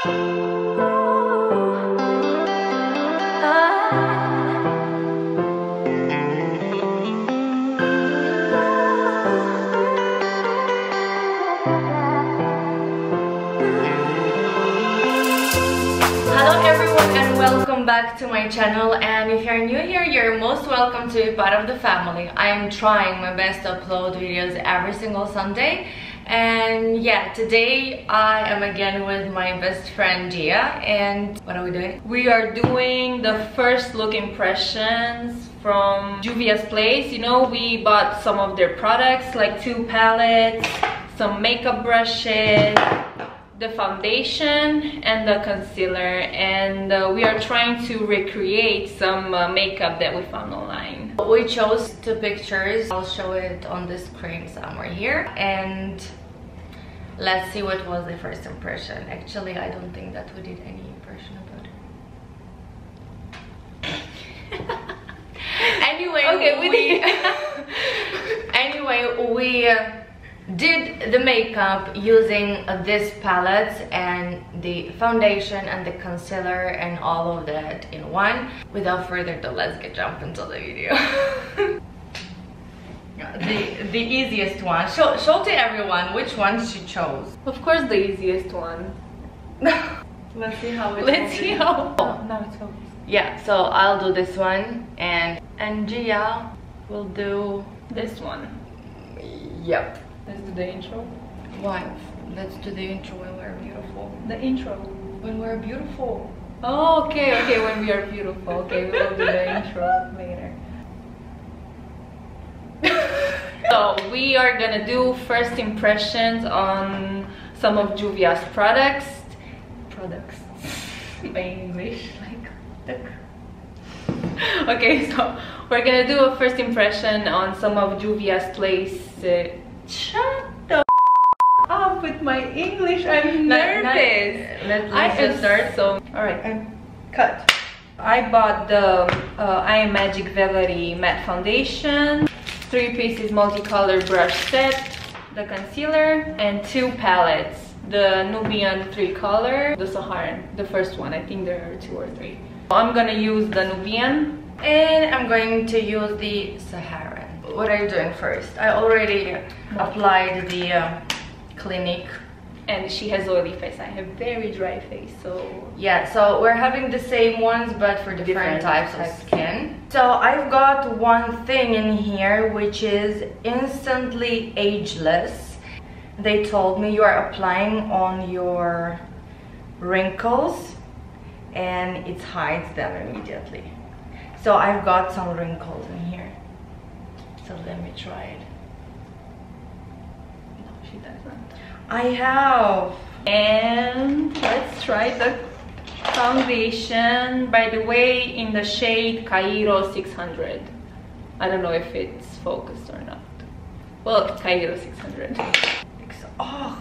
Welcome back to my channel, and if you're new here, you're most welcome to be part of the family. I am trying my best to upload videos every single Sunday, and yeah, today I am again with my best friend Gia. And what are we doing? We are doing the first look impressions from Juvias Place. You know, we bought some of their products, like 2 palettes, some makeup brushes, the foundation and the concealer, and we are trying to recreate some makeup that we found online. We chose 2 pictures. I'll show it on the screen somewhere here, and let's see what was the first impression. Actually, I don't think that we did any impression about it. Anyway, okay, we did the makeup using this palette and the foundation and the concealer and all of that in one. Without further ado, let's jump into the video. the easiest one. Show to everyone which one she chose. Of course, the easiest one. Let's see how it Let's see how. Oh, now it's focused. Yeah, so I'll do this one, and Gia will do this one. Yep. Let's do the intro. Why? Let's do the intro when we're beautiful. The intro? When we're beautiful. Oh, okay, okay, when we are beautiful. Okay, we'll do the intro later. So, we are gonna do first impressions on some of Juvia's products. My English, like... Okay, so we're gonna do a first impression on some of Juvia's Place. Shut the up with my English. I'm nervous. Let's just start. So, alright, cut. I bought the I Am Magic Velvety Matte Foundation, 3 pieces multicolor brush set, the concealer, and 2 palettes. The Nubian 3 color, the Saharan, the first one. I think there are 2 or 3. I'm gonna use the Nubian, and I'm going to use the Saharan. What are you doing first? I already applied the Clinique. And she has oily face. I have very dry face, so... Yeah, so we're having the same ones, but for different types of skin. So I've got one thing in here, which is instantly ageless. They told me you are applying on your wrinkles, and it hides them immediately. So I've got some wrinkles in here. So let me try it. No, she doesn't. I have. And let's try the foundation. By the way, in the shade Cairo 600. I don't know if it's focused or not. Well, Cairo 600. Oh,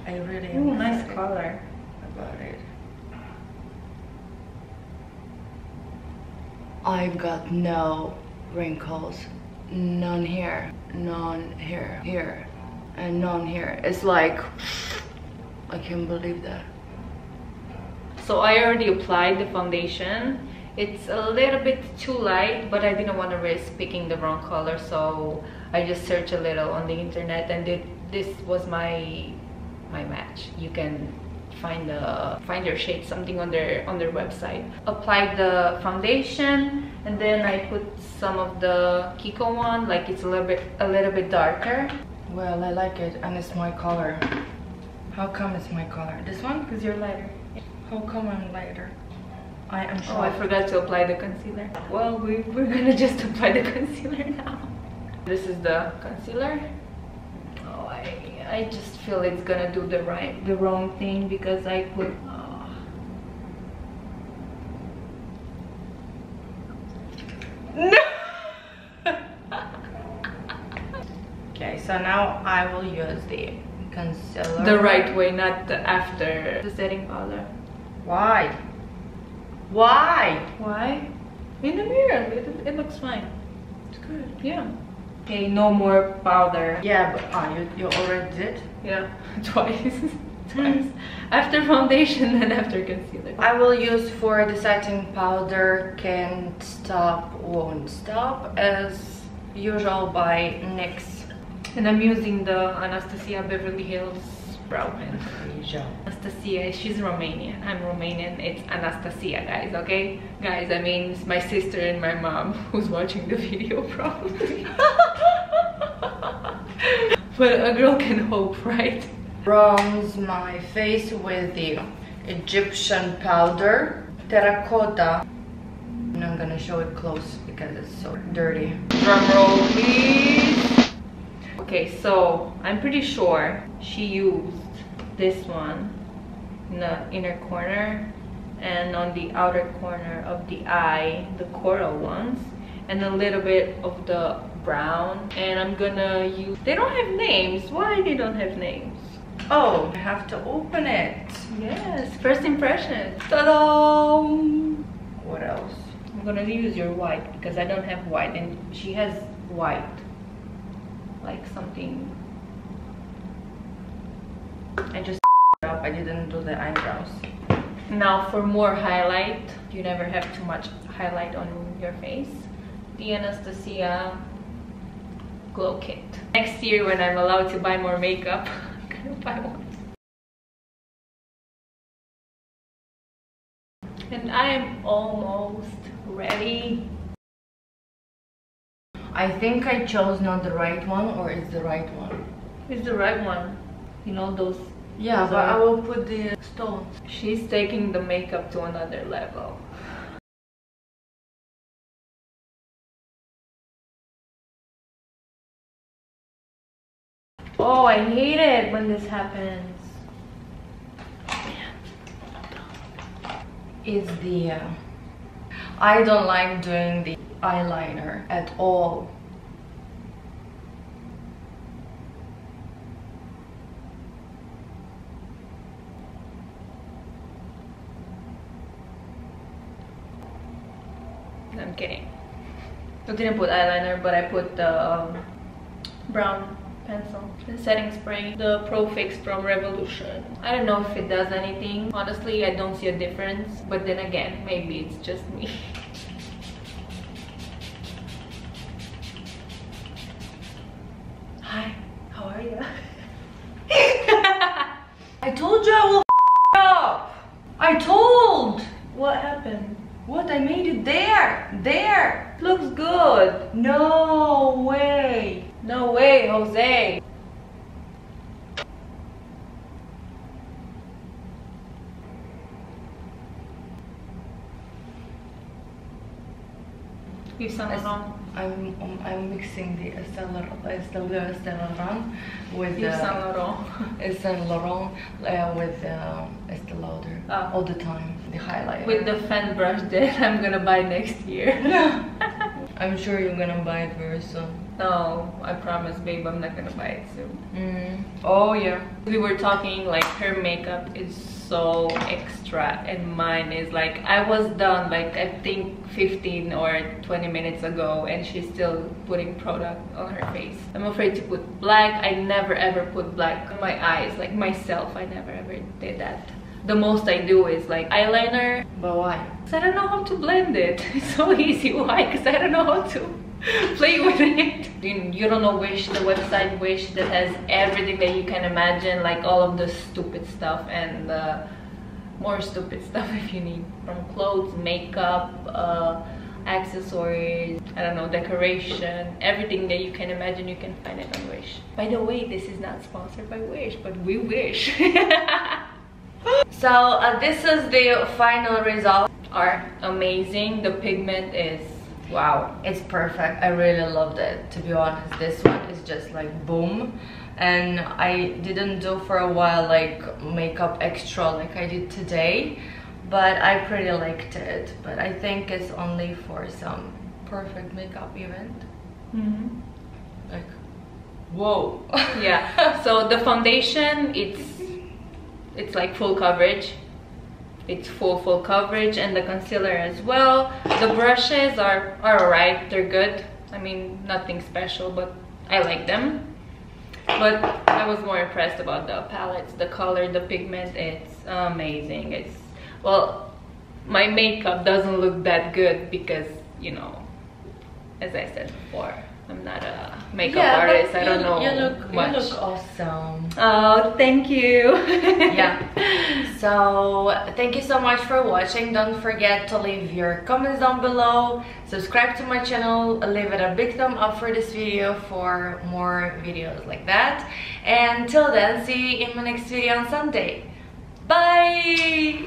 I really nice color about it. I've got no wrinkles. None here, none here, and none here. It's like, I can't believe that. So I already applied the foundation. It's a little bit too light, but I didn't want to risk picking the wrong color, so I just searched a little on the internet, and this was my match. You can find your shade, something on their website. Applied the foundation, and then I put some of the Kiko one, like it's a little bit darker. Well, I like it, and it's my color. How come it's my color? This one? Because you're lighter. How come I'm lighter? I am shocked. Oh, I forgot to apply the concealer. Well, we're gonna just apply the concealer now. This is the concealer. Oh, I just feel it's gonna do the wrong thing because I put. No. Okay, so now I will use the concealer. The right way, not the after the setting powder. Why? Why? Why? In the mirror, it looks fine. It's good. Yeah. Okay, no more powder. Yeah, but you already did? Yeah, twice. twice. After foundation and after concealer. I will use for the setting powder Can't Stop, Won't Stop as usual by NYX. And I'm using the Anastasia Beverly Hills brow pen. Anastasia, she's Romanian. I'm Romanian. It's Anastasia, guys, okay? Guys, I mean, it's my sister and my mom who's watching the video probably. But a girl can hope, right? Bronze my face with the Egyptian powder, terracotta. And I'm gonna show it close because it's so dirty. Drum roll, please. Okay, so I'm pretty sure she used this one in the inner corner and on the outer corner of the eye, the coral ones, and a little bit of the brown. And I'm gonna use, they don't have names. Why they don't have names? Oh, I have to open it. Yes, first impression. Ta-da! What else? I'm gonna use your white because I don't have white and she has white. Like something. I just up. I didn't do the eyebrows. Now for more highlight, you never have too much highlight on your face. The Anastasia Glow Kit. Next year when I'm allowed to buy more makeup, I'm gonna buy one. And I am almost ready. I think I chose not the right one, or it's the right one. It's the right one. You know those. Yeah, those but I will put the stones. She's taking the makeup to another level. Oh, I hate it when this happens. Is the I don't like doing the eyeliner at all. I'm kidding. I didn't put eyeliner, but I put the brown pencil, the setting spray, the Pro Fix from Revolution. I don't know if it does anything. Honestly, I don't see a difference, but then again, maybe it's just me. Hi, how are you? I told you I will up. I told. What happened? What? I made it there. There. Looks good. No way. No way, Jose. You sound wrong. I'm mixing the Estée Lauder with Yves Saint Laurent. Saint Laurent with Estée Lauder all the time. The highlighter with the fan brush that I'm gonna buy next year. I'm sure you're gonna buy it very soon. No, I promise, babe, I'm not gonna buy it soon. Oh yeah. We were talking like her makeup is so extra and mine is like, I was done like I think 15 or 20 minutes ago and she's still putting product on her face. I'm afraid to put black. I never ever put black on my eyes, like myself. I never ever did that. The most I do is like eyeliner. But why? Because I don't know how to blend it. It's so easy. Why? Because I don't know how to play with it. You don't know Wish, the website Wish that has everything that you can imagine, like all of the stupid stuff and more stupid stuff if you need, from clothes, makeup, accessories, I don't know, decoration, everything that you can imagine, you can find it on Wish. By the way, this is not sponsored by Wish, but we wish. So this is the final result. Are amazing. The pigment is wow, it's perfect. I really loved it, to be honest. This one is just like boom. And I didn't do for a while like makeup extra like I did today, but I pretty liked it. But I think it's only for some perfect makeup event. Like, whoa. Yeah. So the foundation, it's like full coverage. It's full coverage, and the concealer as well. The brushes are alright, they're good. I mean, nothing special, but I like them. But I was more impressed about the palettes, the color, the pigment. It's amazing. It's, well, my makeup doesn't look that good because, you know, as I said before, I'm not a makeup artist. I don't know much. You look awesome. Oh, thank you. Yeah. So thank you so much for watching. Don't forget to leave your comments down below. Subscribe to my channel. Leave it a big thumb up for this video for more videos like that. And till then, see you in my next video on Sunday. Bye.